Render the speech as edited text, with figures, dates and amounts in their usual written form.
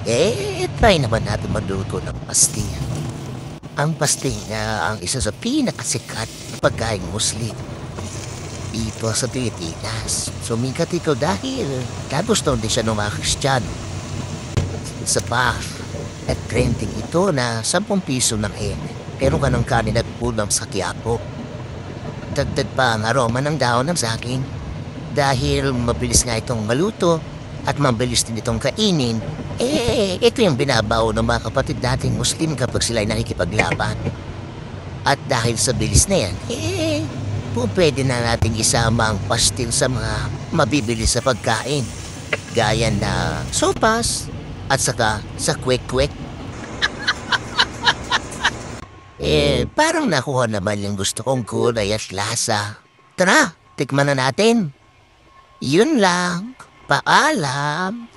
Try naman natin magluto ng pastil. Ang pastil nga ang isa sa pinakasikat na pagkaing Muslim dito sa Pilipinas. Sumikat ito dahil tapos din siya ng mga Kristiyano sa bar. At trending ito na 10 piso ng pero ka ng kanin at ulam sa Quiapo. Dagdag pa ang aroma ng dahon ng saging. Dahil mabilis nga itong maluto at mabilis din itong kainin, ito yung binabaw ng mga kapatid nating Muslim kapag sila'y nakikipaglaban. At dahil sa bilis na yan, pwede na natin isama ang pastil sa mga mabibili sa pagkain. Gaya na sopas at saka sa kwek-kwek. Parang nakuha naman yung gusto kong kulay at lasa. Tara, tikman na natin. Yun lang. Paalam.